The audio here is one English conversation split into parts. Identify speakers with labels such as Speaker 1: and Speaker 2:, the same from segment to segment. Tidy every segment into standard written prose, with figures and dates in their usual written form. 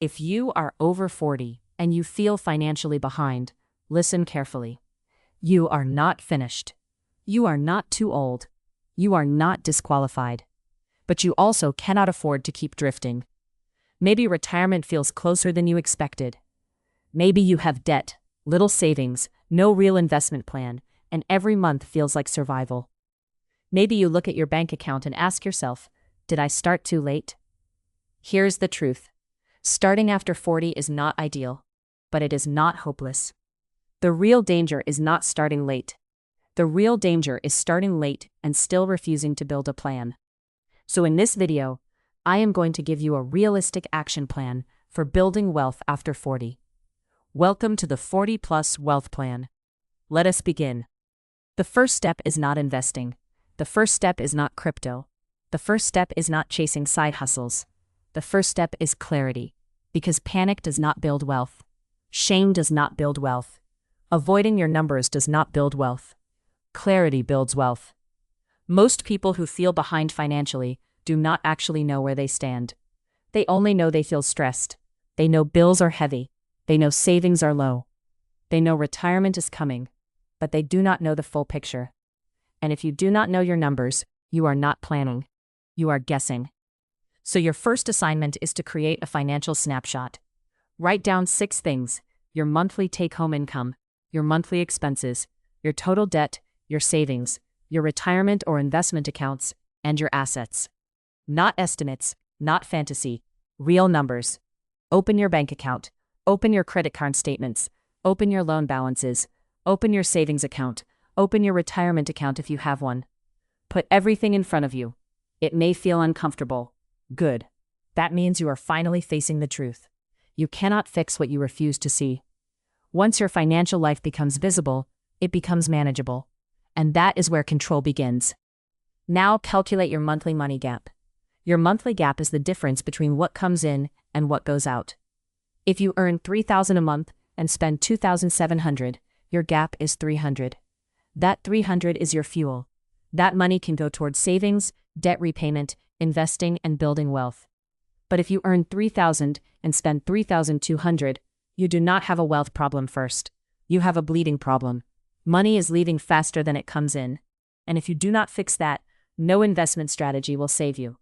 Speaker 1: If you are over 40 and you feel financially behind, listen carefully. You are not finished. You are not too old. You are not disqualified. But you also cannot afford to keep drifting. Maybe retirement feels closer than you expected. Maybe you have debt, little savings, no real investment plan, and every month feels like survival. Maybe you look at your bank account and ask yourself, did I start too late? Here's the truth. Starting after 40 is not ideal, but it is not hopeless. The real danger is not starting late. The real danger is starting late and still refusing to build a plan. So in this video, I am going to give you a realistic action plan for building wealth after 40. Welcome to the 40+ Wealth Plan. Let us begin. The first step is not investing. The first step is not crypto. The first step is not chasing side hustles. The first step is clarity, because panic does not build wealth. Shame does not build wealth. Avoiding your numbers does not build wealth. Clarity builds wealth. Most people who feel behind financially do not actually know where they stand. They only know they feel stressed. They know bills are heavy. They know savings are low. They know retirement is coming, but they do not know the full picture. And if you do not know your numbers, you are not planning. You are guessing. So your first assignment is to create a financial snapshot. Write down 6 things: your monthly take-home income, your monthly expenses, your total debt, your savings, your retirement or investment accounts, and your assets. Not estimates, not fantasy, real numbers. Open your bank account. Open your credit card statements. Open your loan balances. Open your savings account. Open your retirement account if you have one. Put everything in front of you. It may feel uncomfortable. Good. That means you are finally facing the truth. You cannot fix what you refuse to see. Once your financial life becomes visible, it becomes manageable. And that is where control begins. Now calculate your monthly money gap. Your monthly gap is the difference between what comes in and what goes out. If you earn $3,000 a month and spend $2,700, your gap is $300. That $300 is your fuel. That money can go towards savings, debt repayment, investing, and building wealth. But if you earn $3,000 and spend $3,200, you do not have a wealth problem first. You have a bleeding problem. Money is leaving faster than it comes in. And if you do not fix that, no investment strategy will save you.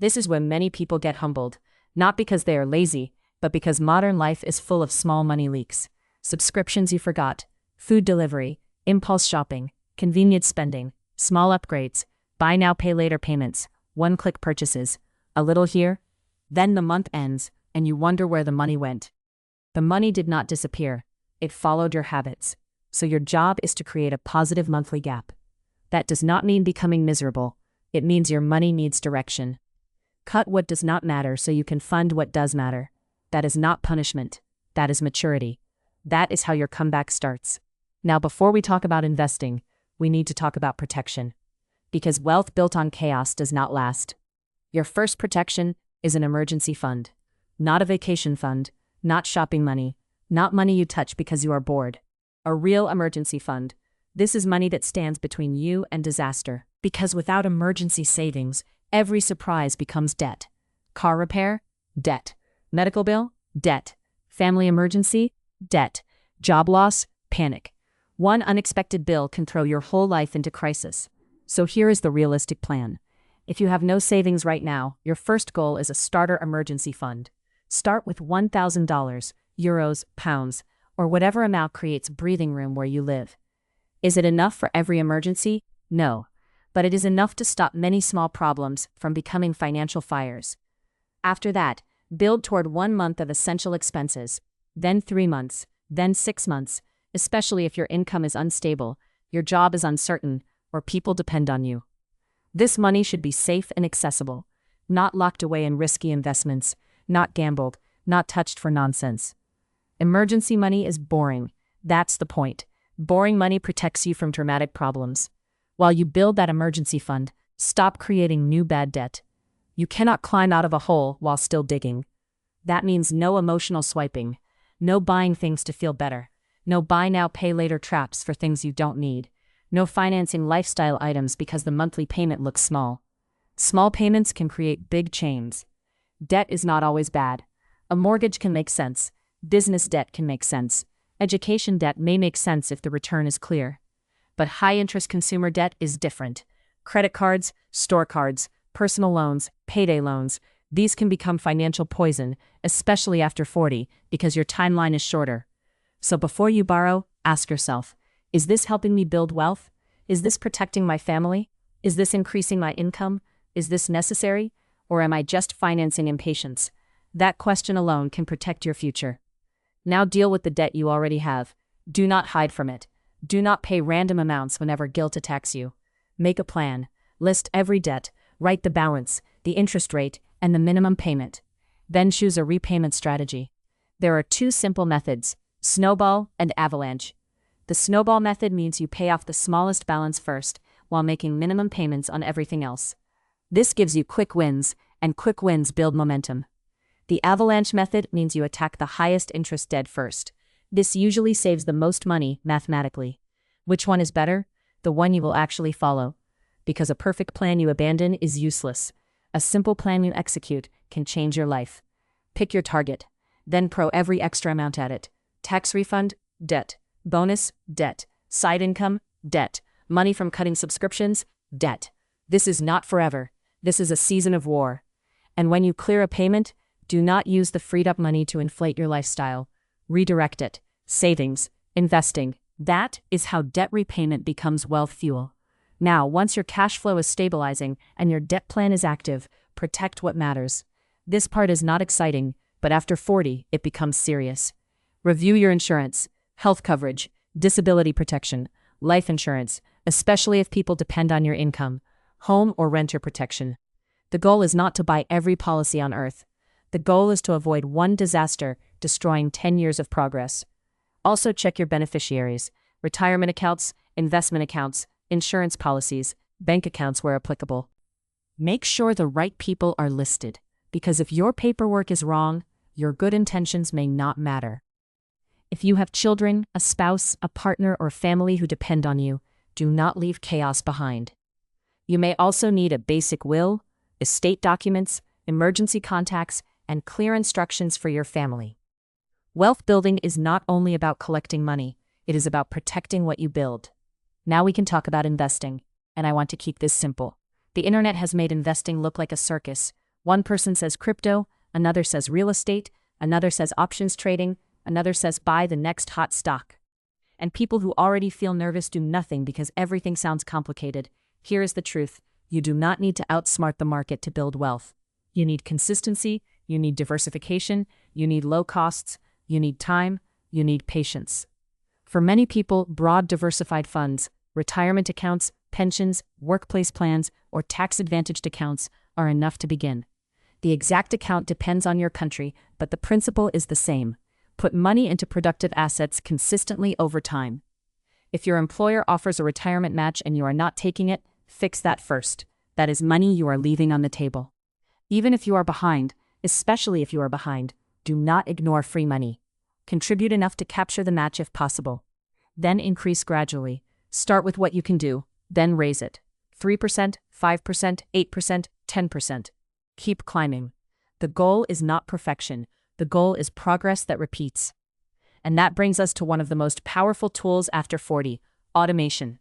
Speaker 1: This is when many people get humbled, not because they are lazy, but because modern life is full of small money leaks. Subscriptions you forgot, food delivery, impulse shopping, convenience spending, small upgrades, buy now pay later payments, one-click purchases, a little here. Then the month ends, and you wonder where the money went. The money did not disappear. It followed your habits. So your job is to create a positive monthly gap. That does not mean becoming miserable. It means your money needs direction. Cut what does not matter so you can fund what does matter. That is not punishment. That is maturity. That is how your comeback starts. Now, before we talk about investing, we need to talk about protection. Because wealth built on chaos does not last. Your first protection is an emergency fund. Not a vacation fund, not shopping money, not money you touch because you are bored. A real emergency fund. This is money that stands between you and disaster. Because without emergency savings, every surprise becomes debt. Car repair? Debt. Medical bill? Debt. Family emergency? Debt. Job loss? Panic. One unexpected bill can throw your whole life into crisis. So here is the realistic plan. If you have no savings right now, your first goal is a starter emergency fund. Start with $1,000, euros, pounds, or whatever amount creates breathing room where you live. Is it enough for every emergency? No. But it is enough to stop many small problems from becoming financial fires. After that, build toward 1 month of essential expenses, then 3 months, then 6 months, especially if your income is unstable, your job is uncertain, or people depend on you. This money should be safe and accessible, not locked away in risky investments, not gambled, not touched for nonsense. Emergency money is boring. That's the point. Boring money protects you from dramatic problems. While you build that emergency fund, stop creating new bad debt. You cannot climb out of a hole while still digging. That means no emotional swiping, no buying things to feel better, no buy now pay later traps for things you don't need, no financing lifestyle items because the monthly payment looks small. Small payments can create big chains. Debt is not always bad. A mortgage can make sense. Business debt can make sense. Education debt may make sense if the return is clear. But high-interest consumer debt is different. Credit cards, store cards, personal loans, payday loans, these can become financial poison, especially after 40, because your timeline is shorter. So before you borrow, ask yourself, is this helping me build wealth? Is this protecting my family? Is this increasing my income? Is this necessary? Or am I just financing impatience? That question alone can protect your future. Now deal with the debt you already have. Do not hide from it. Do not pay random amounts whenever guilt attacks you. Make a plan. List every debt. Write the balance, the interest rate, and the minimum payment. Then choose a repayment strategy. There are two simple methods: snowball and avalanche. The snowball method means you pay off the smallest balance first, while making minimum payments on everything else. This gives you quick wins, and quick wins build momentum. The avalanche method means you attack the highest interest debt first. This usually saves the most money mathematically. Which one is better? The one you will actually follow. Because a perfect plan you abandon is useless. A simple plan you execute can change your life. Pick your target. Then throw every extra amount at it. Tax refund? Debt. Bonus? Debt. Side income? Debt. Money from cutting subscriptions? Debt. This is not forever. This is a season of war. And when you clear a payment, do not use the freed up money to inflate your lifestyle. Redirect it. Savings. Investing. That is how debt repayment becomes wealth fuel. Now, once your cash flow is stabilizing and your debt plan is active, protect what matters. This part is not exciting, but after 40, it becomes serious. Review your insurance, health coverage, disability protection, life insurance, especially if people depend on your income, home or renter protection. The goal is not to buy every policy on earth. The goal is to avoid one disaster destroying 10 years of progress. Also check your beneficiaries, retirement accounts, investment accounts, insurance policies, bank accounts where applicable. Make sure the right people are listed, because if your paperwork is wrong, your good intentions may not matter. If you have children, a spouse, a partner, or family who depend on you, do not leave chaos behind. You may also need a basic will, estate documents, emergency contacts, and clear instructions for your family. Wealth building is not only about collecting money, it is about protecting what you build. Now we can talk about investing, and I want to keep this simple. The internet has made investing look like a circus. One person says crypto, another says real estate, another says options trading, another says buy the next hot stock. And people who already feel nervous do nothing because everything sounds complicated. Here is the truth. You do not need to outsmart the market to build wealth. You need consistency, you need diversification, you need low costs, you need time, you need patience. For many people, broad diversified funds, retirement accounts, pensions, workplace plans, or tax-advantaged accounts are enough to begin. The exact account depends on your country, but the principle is the same. Put money into productive assets consistently over time. If your employer offers a retirement match and you are not taking it, fix that first. That is money you are leaving on the table. Even if you are behind, especially if you are behind, do not ignore free money. Contribute enough to capture the match if possible. Then increase gradually. Start with what you can do, then raise it. 3%, 5%, 8%, 10%. Keep climbing. The goal is not perfection. The goal is progress that repeats. And that brings us to one of the most powerful tools after 40, automation.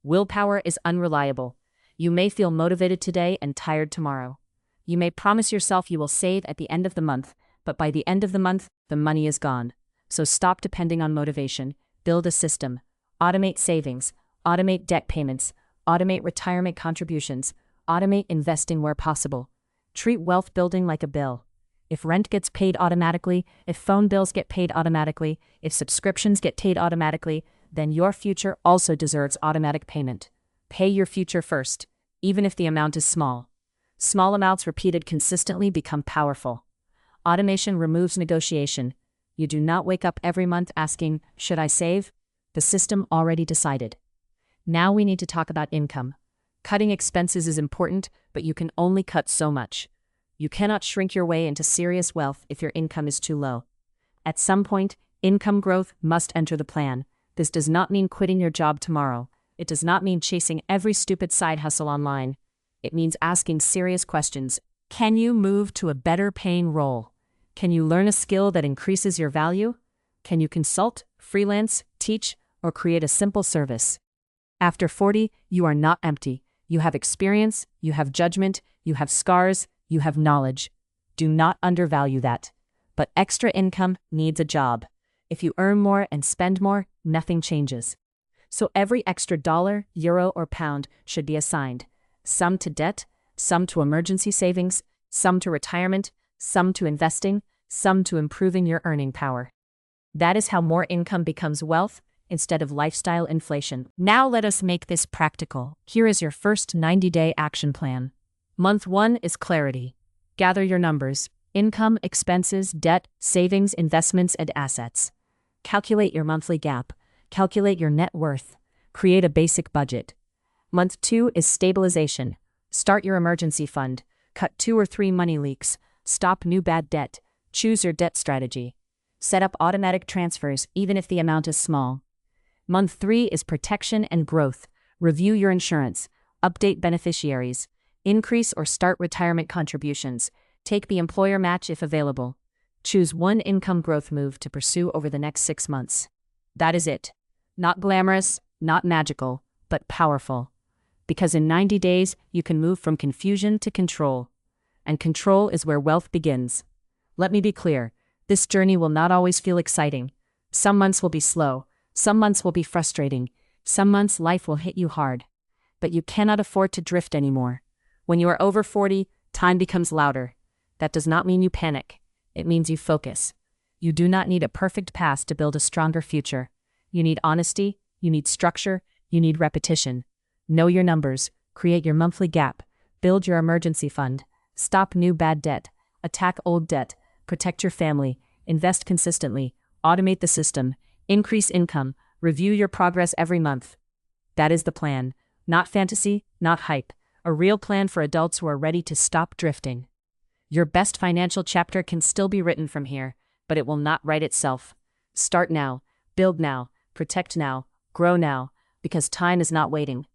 Speaker 1: Willpower is unreliable. You may feel motivated today and tired tomorrow. You may promise yourself you will save at the end of the month, but by the end of the month, the money is gone. So stop depending on motivation. Build a system. Automate savings. Automate debt payments. Automate retirement contributions. Automate investing where possible. Treat wealth building like a bill. If rent gets paid automatically, if phone bills get paid automatically, if subscriptions get paid automatically, then your future also deserves automatic payment. Pay your future first, even if the amount is small. Small amounts repeated consistently become powerful. Automation removes negotiation. You do not wake up every month asking, should I save? The system already decided. Now we need to talk about income. Cutting expenses is important, but you can only cut so much. You cannot shrink your way into serious wealth if your income is too low. At some point, income growth must enter the plan. This does not mean quitting your job tomorrow. It does not mean chasing every stupid side hustle online. It means asking serious questions. Can you move to a better paying role? Can you learn a skill that increases your value? Can you consult, freelance, teach, or create a simple service? After 40, you are not empty. You have experience, you have judgment, you have scars, you have knowledge. Do not undervalue that. But extra income needs a job. If you earn more and spend more, nothing changes. So every extra dollar, euro, or pound should be assigned. Some to debt, some to emergency savings, some to retirement, some to investing, some to improving your earning power. That is how more income becomes wealth instead of lifestyle inflation. Now let us make this practical. Here is your first 90-day action plan. Month 1 is clarity. Gather your numbers: income, expenses, debt, savings, investments, and assets. Calculate your monthly gap. Calculate your net worth. Create a basic budget. Month 2 is stabilization. Start your emergency fund. Cut 2 or 3 money leaks. Stop new bad debt. Choose your debt strategy. Set up automatic transfers even if the amount is small. Month 3 is protection and growth. Review your insurance. Update beneficiaries. Increase or start retirement contributions. Take the employer match if available. Choose one income growth move to pursue over the next 6 months. That is it. Not glamorous, not magical, but powerful. Because in 90 days, you can move from confusion to control. And control is where wealth begins. Let me be clear. This journey will not always feel exciting. Some months will be slow. Some months will be frustrating. Some months life will hit you hard. But you cannot afford to drift anymore. When you are over 40, time becomes louder. That does not mean you panic. It means you focus. You do not need a perfect past to build a stronger future. You need honesty, you need structure, you need repetition. Know your numbers, create your monthly gap, build your emergency fund, stop new bad debt, attack old debt, protect your family, invest consistently, automate the system, increase income, review your progress every month. That is the plan. Not fantasy, not hype. A real plan for adults who are ready to stop drifting. Your best financial chapter can still be written from here, but it will not write itself. Start now, build now, protect now, grow now, because time is not waiting.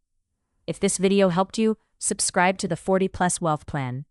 Speaker 1: If this video helped you, subscribe to the 40 Plus Wealth Plan.